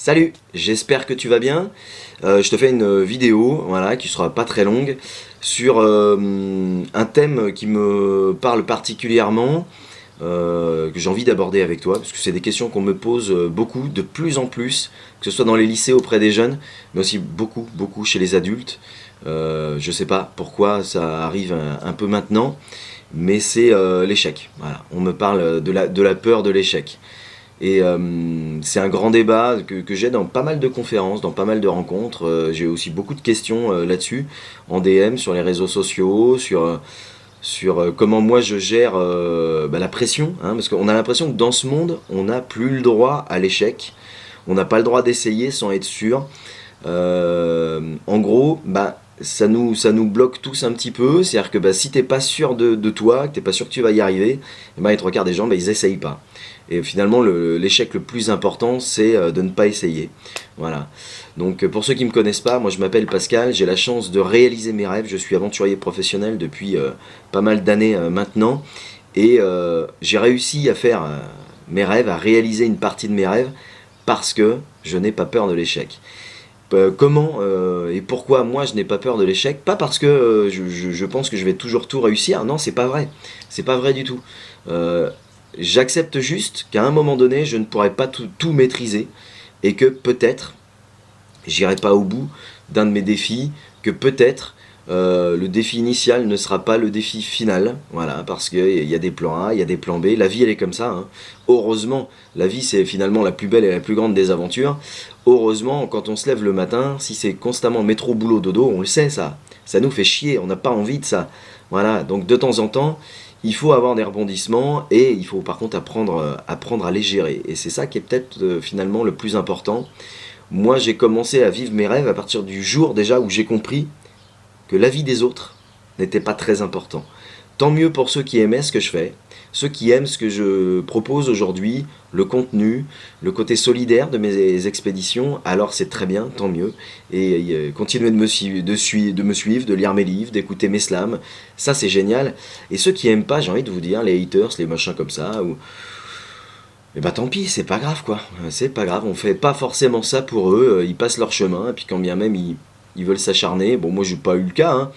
Salut, j'espère que tu vas bien. Je te fais une vidéo, voilà, qui sera pas très longue, sur un thème qui me parle particulièrement, que j'ai envie d'aborder avec toi, parce que c'est des questions qu'on me pose beaucoup, de plus en plus, que ce soit dans les lycées auprès des jeunes, mais aussi beaucoup chez les adultes. Je sais pas pourquoi ça arrive un peu maintenant, mais c'est l'échec. Voilà, on me parle de la peur de l'échec. Et c'est un grand débat que j'ai dans pas mal de conférences, dans pas mal de rencontres. J'ai aussi beaucoup de questions là-dessus, en DM, sur les réseaux sociaux, sur comment moi je gère la pression. Parce qu'on a l'impression que dans ce monde, on n'a plus le droit à l'échec. On n'a pas le droit d'essayer sans être sûr. En gros, ça nous bloque tous un petit peu. C'est-à-dire que si t'es pas sûr de toi, que t'es pas sûr que tu vas y arriver, les trois quarts des gens, ils essayent pas. Et finalement, l'échec le plus important, c'est de ne pas essayer. Voilà. Donc, pour ceux qui ne me connaissent pas, moi je m'appelle Pascal, j'ai la chance de réaliser mes rêves. Je suis aventurier professionnel depuis pas mal d'années maintenant. Et j'ai réussi à faire mes rêves, à réaliser une partie de mes rêves, parce que je n'ai pas peur de l'échec. Comment et pourquoi moi je n'ai pas peur de l'échec? Pas parce que je pense que je vais toujours tout réussir, non, c'est pas vrai. C'est pas vrai du tout. Euh, J'accepte juste qu'à un moment donné, je ne pourrai pas tout maîtriser et que peut-être j'irai pas au bout d'un de mes défis, que peut-être le défi initial ne sera pas le défi final, voilà, parce qu'il y a des plans A, il y a des plans B, la vie elle est comme ça, hein. Heureusement, la vie c'est finalement la plus belle et la plus grande des aventures. Heureusement, quand on se lève le matin, si c'est constamment métro, boulot, dodo, on le sait ça nous fait chier, on n'a pas envie de ça. Voilà, donc de temps en temps, il faut avoir des rebondissements et il faut par contre apprendre à les gérer. Et c'est ça qui est peut-être finalement le plus important. Moi, j'ai commencé à vivre mes rêves à partir du jour déjà où j'ai compris que l'avis des autres n'était pas très important. Tant mieux pour ceux qui aimaient ce que je fais, ceux qui aiment ce que je propose aujourd'hui, le contenu, le côté solidaire de mes expéditions, alors c'est très bien, tant mieux. Et continuez de me suivre, de lire mes livres, d'écouter mes slams, ça c'est génial. Et ceux qui aiment pas, j'ai envie de vous dire, les haters, les machins comme ça, ou et tant pis, c'est pas grave quoi. C'est pas grave, on fait pas forcément ça pour eux, ils passent leur chemin, et puis quand bien même ils veulent s'acharner, bon moi j'ai pas eu le cas, hein,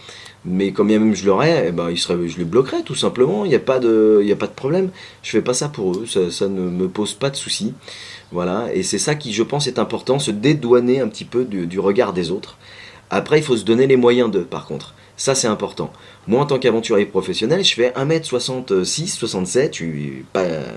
mais quand bien même je l'aurais, je les bloquerais tout simplement, il y a pas de problème. Je fais pas ça pour eux, ça ne me pose pas de soucis. Voilà, et c'est ça qui je pense est important, se dédouaner un petit peu du regard des autres. Après, il faut se donner les moyens d'eux, par contre. Ça, c'est important. Moi, en tant qu'aventurier professionnel, je fais 1m66, 67,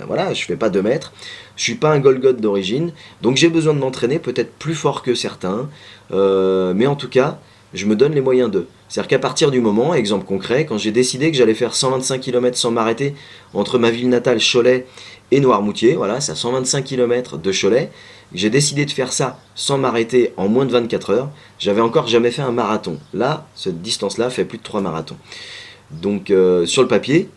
voilà, je fais pas 2 mètres. Je suis pas un Golgoth d'origine, donc j'ai besoin de m'entraîner peut-être plus fort que certains. Mais en tout cas, je me donne les moyens d'eux. C'est-à-dire qu'à partir du moment, exemple concret, quand j'ai décidé que j'allais faire 125 km sans m'arrêter entre ma ville natale Cholet et Noirmoutier, voilà, c'est à 125 km de Cholet, j'ai décidé de faire ça sans m'arrêter en moins de 24 heures. J'avais encore jamais fait un marathon. Là, cette distance-là fait plus de 3 marathons. Donc sur le papier,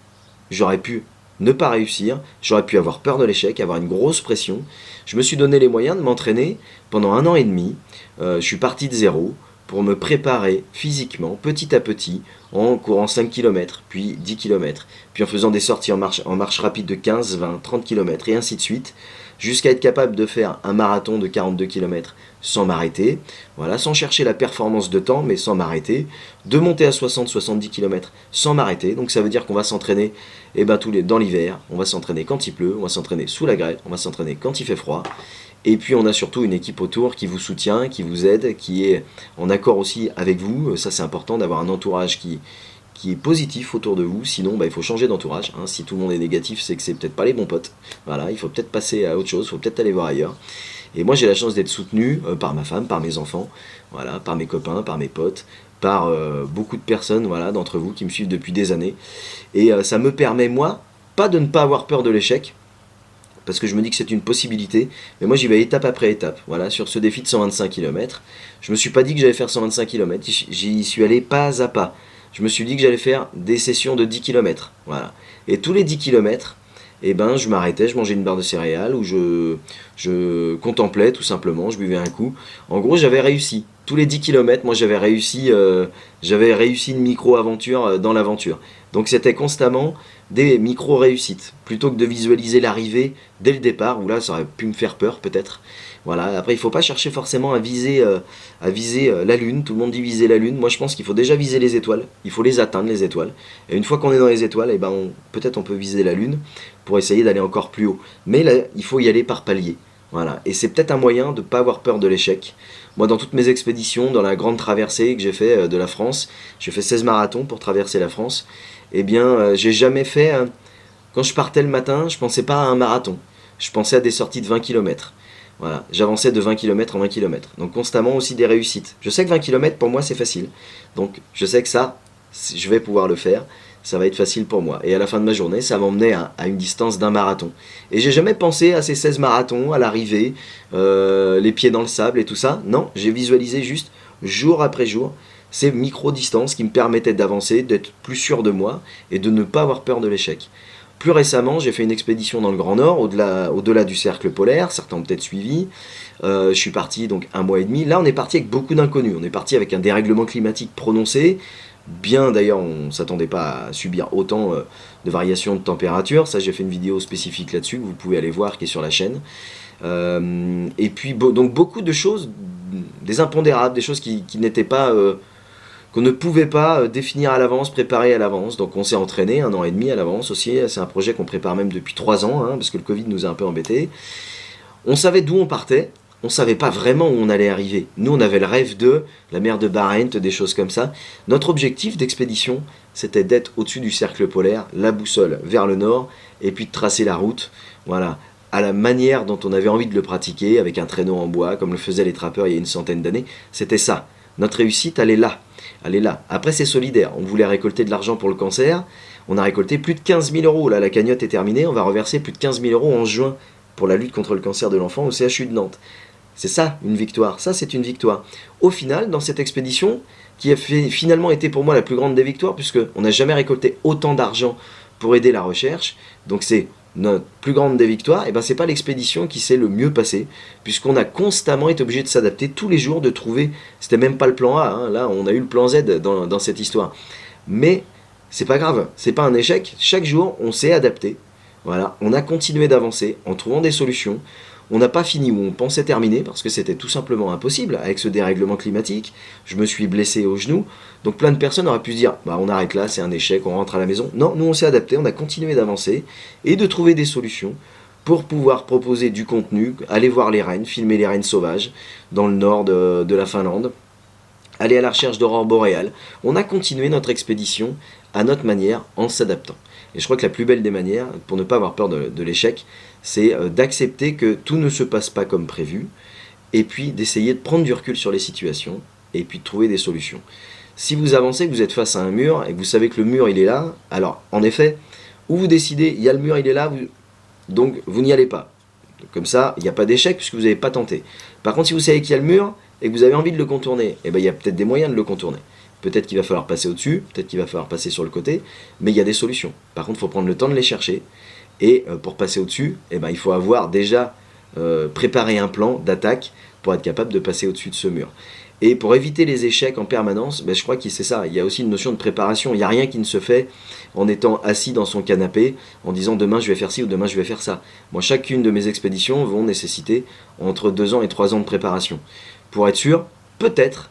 j'aurais pu ne pas réussir, j'aurais pu avoir peur de l'échec, avoir une grosse pression. Je me suis donné les moyens de m'entraîner pendant 1 an et demi. Je suis parti de zéro pour me préparer physiquement, petit à petit, en courant 5 km, puis 10 km, puis en faisant des sorties en marche rapide de 15, 20, 30 km, et ainsi de suite, jusqu'à être capable de faire un marathon de 42 km sans m'arrêter, voilà, sans chercher la performance de temps, mais sans m'arrêter, de monter à 60-70 km sans m'arrêter, donc ça veut dire qu'on va s'entraîner dans l'hiver, on va s'entraîner quand il pleut, on va s'entraîner sous la grêle, on va s'entraîner quand il fait froid, et puis on a surtout une équipe autour qui vous soutient, qui vous aide, qui est en accord aussi avec vous. Ça c'est important d'avoir un entourage qui est positif autour de vous, sinon il faut changer d'entourage, hein. Si tout le monde est négatif, c'est que c'est peut-être pas les bons potes. Voilà, il faut peut-être passer à autre chose, il faut peut-être aller voir ailleurs. Et moi j'ai la chance d'être soutenu par ma femme, par mes enfants, voilà, par mes copains, par mes potes, par beaucoup de personnes, voilà, d'entre vous qui me suivent depuis des années. Et ça me permet, moi, pas de ne pas avoir peur de l'échec, parce que je me dis que c'est une possibilité, mais moi j'y vais étape après étape. Voilà, sur ce défi de 125 km, je me suis pas dit que j'allais faire 125 km, j'y suis allé pas à pas. Je me suis dit que j'allais faire des sessions de 10 km. Voilà. Et tous les 10 km, je m'arrêtais, je mangeais une barre de céréales, ou je contemplais tout simplement, je buvais un coup. En gros, j'avais réussi. tous les 10 km, moi j'avais réussi une micro-aventure dans l'aventure. Donc c'était constamment des micro-réussites, plutôt que de visualiser l'arrivée dès le départ, où là ça aurait pu me faire peur peut-être. Voilà. Après il ne faut pas chercher forcément à viser la Lune, tout le monde dit viser la Lune, moi je pense qu'il faut déjà viser les étoiles, il faut les atteindre les étoiles, et une fois qu'on est dans les étoiles, eh ben peut-être on peut viser la Lune pour essayer d'aller encore plus haut. Mais là, il faut y aller par paliers. Voilà. Et c'est peut-être un moyen de ne pas avoir peur de l'échec. Moi, dans toutes mes expéditions, dans la grande traversée que j'ai fait de la France, j'ai fait 16 marathons pour traverser la France, eh bien, j'ai jamais fait... quand je partais le matin, je pensais pas à un marathon. Je pensais à des sorties de 20 km. Voilà, j'avançais de 20 km en 20 km. Donc constamment aussi des réussites. Je sais que 20 km pour moi c'est facile. Donc je sais que ça, je vais pouvoir le faire. Ça va être facile pour moi. Et à la fin de ma journée, ça m'emmenait à une distance d'un marathon. Et j'ai jamais pensé à ces 16 marathons, à l'arrivée, les pieds dans le sable et tout ça. Non, j'ai visualisé juste jour après jour ces micro-distances qui me permettaient d'avancer, d'être plus sûr de moi et de ne pas avoir peur de l'échec. Plus récemment, j'ai fait une expédition dans le Grand Nord, au-delà du cercle polaire, certains ont peut-être suivi. Je suis parti donc 1 mois et demi. Là, on est parti avec beaucoup d'inconnus. On est parti avec un dérèglement climatique prononcé. Bien d'ailleurs, on ne s'attendait pas à subir autant de variations de température. Ça, j'ai fait une vidéo spécifique là-dessus que vous pouvez aller voir, qui est sur la chaîne. Et puis, donc beaucoup de choses, des impondérables, des choses qui n'étaient pas... qu'on ne pouvait pas définir à l'avance, préparer à l'avance. Donc on s'est entraîné 1 an et demi à l'avance aussi. C'est un projet qu'on prépare même depuis 3 ans, parce que le Covid nous a un peu embêtés. On savait d'où on partait, on ne savait pas vraiment où on allait arriver. Nous, on avait le rêve de la mer de Barents, des choses comme ça. Notre objectif d'expédition, c'était d'être au-dessus du cercle polaire, la boussole vers le nord, et puis de tracer la route, voilà, à la manière dont on avait envie de le pratiquer, avec un traîneau en bois, comme le faisaient les trappeurs il y a une centaine d'années. C'était ça. Notre réussite, elle est là. Elle est là. Après, c'est solidaire. On voulait récolter de l'argent pour le cancer. On a récolté plus de 15 000 euros. Là, la cagnotte est terminée. On va reverser plus de 15 000 euros en juin pour la lutte contre le cancer de l'enfant au CHU de Nantes. C'est ça, une victoire. Ça, c'est une victoire. Au final, dans cette expédition, qui a finalement été pour moi la plus grande des victoires, puisqu'on n'a jamais récolté autant d'argent pour aider la recherche. Donc, c'est notre plus grande des victoires. Et ben, c'est pas l'expédition qui s'est le mieux passée, puisqu'on a constamment été obligé de s'adapter tous les jours, de trouver. C'était même pas le plan A. Là, on a eu le plan Z dans cette histoire. Mais c'est pas grave. C'est pas un échec. Chaque jour, on s'est adapté. Voilà, on a continué d'avancer en trouvant des solutions. On n'a pas fini où on pensait terminer parce que c'était tout simplement impossible avec ce dérèglement climatique. Je me suis blessé au genou. Donc plein de personnes auraient pu se dire bah on arrête là, c'est un échec, on rentre à la maison. Non, nous on s'est adapté, on a continué d'avancer et de trouver des solutions pour pouvoir proposer du contenu, aller voir les rennes, filmer les rennes sauvages dans le nord de la Finlande, aller à la recherche d'aurores boréales. On a continué notre expédition à notre manière en s'adaptant. Et je crois que la plus belle des manières, pour ne pas avoir peur de l'échec, c'est d'accepter que tout ne se passe pas comme prévu, et puis d'essayer de prendre du recul sur les situations, et puis de trouver des solutions. Si vous avancez, que vous êtes face à un mur, et que vous savez que le mur il est là, alors en effet, ou vous décidez, il y a le mur, il est là, donc vous n'y allez pas. Comme ça, il n'y a pas d'échec puisque vous n'avez pas tenté. Par contre, si vous savez qu'il y a le mur, et que vous avez envie de le contourner, eh ben, il y a peut-être des moyens de le contourner. Peut-être qu'il va falloir passer au-dessus, peut-être qu'il va falloir passer sur le côté, mais il y a des solutions. Par contre, il faut prendre le temps de les chercher. Et pour passer au-dessus, eh ben, il faut avoir déjà préparé un plan d'attaque pour être capable de passer au-dessus de ce mur. Et pour éviter les échecs en permanence, ben, je crois que c'est ça. Il y a aussi une notion de préparation. Il n'y a rien qui ne se fait en étant assis dans son canapé, en disant demain je vais faire ci ou demain je vais faire ça. Moi, chacune de mes expéditions vont nécessiter entre 2 ans et 3 ans de préparation. Pour être sûr, peut-être,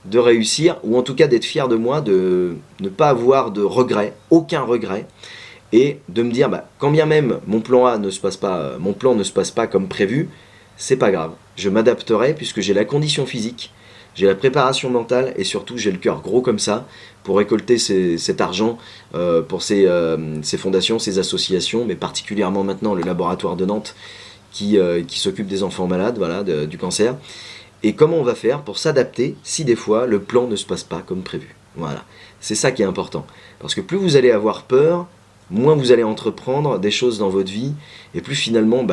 de réussir, ou en tout cas d'être fier de moi, de ne pas avoir de regrets, aucun regret, et de me dire, bah, quand bien même mon plan A ne se passe pas, mon plan ne se passe pas comme prévu, c'est pas grave, je m'adapterai puisque j'ai la condition physique, j'ai la préparation mentale et surtout j'ai le cœur gros comme ça pour récolter cet argent pour ces fondations, ces associations, mais particulièrement maintenant le laboratoire de Nantes qui s'occupe des enfants malades, voilà, du cancer. Et comment on va faire pour s'adapter si des fois le plan ne se passe pas comme prévu. Voilà, c'est ça qui est important. Parce que plus vous allez avoir peur, moins vous allez entreprendre des choses dans votre vie, et plus finalement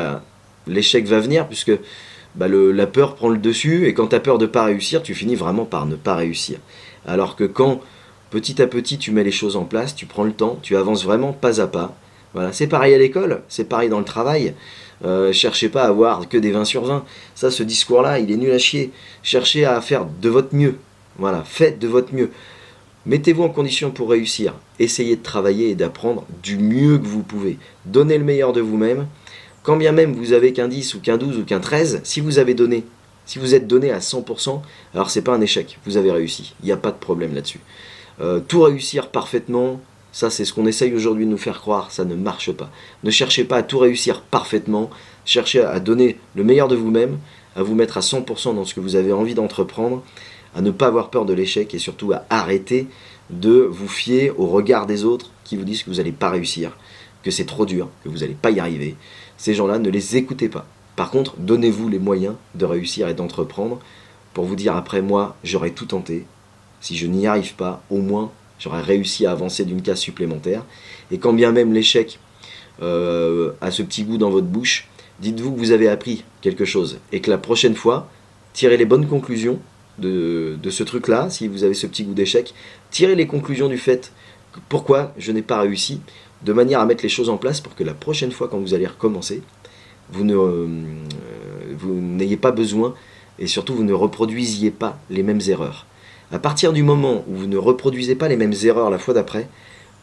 l'échec va venir, puisque la peur prend le dessus, et quand tu as peur de ne pas réussir, tu finis vraiment par ne pas réussir. Alors que quand petit à petit tu mets les choses en place, tu prends le temps, tu avances vraiment pas à pas. Voilà, c'est pareil à l'école, c'est pareil dans le travail. Cherchez pas à avoir que des 20 sur 20. Ça, ce discours-là, il est nul à chier. Cherchez à faire de votre mieux. Voilà, faites de votre mieux. Mettez-vous en condition pour réussir. Essayez de travailler et d'apprendre du mieux que vous pouvez. Donnez le meilleur de vous-même. Quand bien même vous avez qu'un 10 ou qu'un 12 ou qu'un 13, si vous êtes donné à 100%, alors c'est pas un échec, vous avez réussi. Il n'y a pas de problème là-dessus. Tout réussir parfaitement, ça c'est ce qu'on essaye aujourd'hui de nous faire croire, ça ne marche pas. Ne cherchez pas à tout réussir parfaitement, cherchez à donner le meilleur de vous-même, à vous mettre à 100% dans ce que vous avez envie d'entreprendre, à ne pas avoir peur de l'échec et surtout à arrêter de vous fier au regard des autres qui vous disent que vous n'allez pas réussir, que c'est trop dur, que vous n'allez pas y arriver. Ces gens-là, ne les écoutez pas. Par contre, donnez-vous les moyens de réussir et d'entreprendre pour vous dire après moi, j'aurais tout tenté. Si je n'y arrive pas, au moins, j'aurais réussi à avancer d'une case supplémentaire. Et quand bien même l'échec a ce petit goût dans votre bouche, dites-vous que vous avez appris quelque chose et que la prochaine fois, tirez les bonnes conclusions de ce truc-là, si vous avez ce petit goût d'échec, tirez les conclusions du fait que pourquoi je n'ai pas réussi, de manière à mettre les choses en place pour que la prochaine fois quand vous allez recommencer, vous n'ayez pas besoin et surtout vous ne reproduisiez pas les mêmes erreurs. À partir du moment où vous ne reproduisez pas les mêmes erreurs la fois d'après,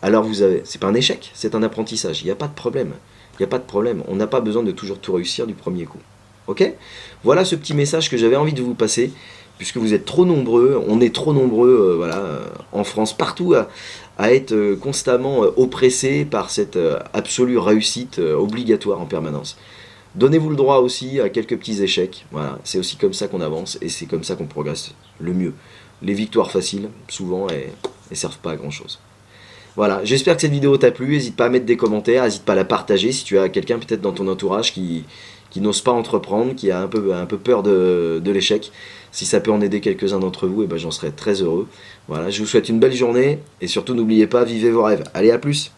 alors c'est pas un échec, c'est un apprentissage, il n'y a pas de problème. Il n'y a pas de problème, on n'a pas besoin de toujours tout réussir du premier coup. Ok ? Voilà ce petit message que j'avais envie de vous passer, puisque vous êtes trop nombreux, on est trop nombreux en France, partout à être constamment oppressés par cette absolue réussite obligatoire en permanence. Donnez-vous le droit aussi à quelques petits échecs, voilà, c'est aussi comme ça qu'on avance et c'est comme ça qu'on progresse le mieux. Les victoires faciles, souvent, elles servent pas à grand chose. Voilà, j'espère que cette vidéo t'a plu, n'hésite pas à mettre des commentaires, n'hésite pas à la partager si tu as quelqu'un peut-être dans ton entourage qui n'ose pas entreprendre, qui a un peu peur de l'échec. Si ça peut en aider quelques-uns d'entre vous, j'en serais très heureux. Voilà, je vous souhaite une belle journée et surtout n'oubliez pas, vivez vos rêves. Allez, à plus!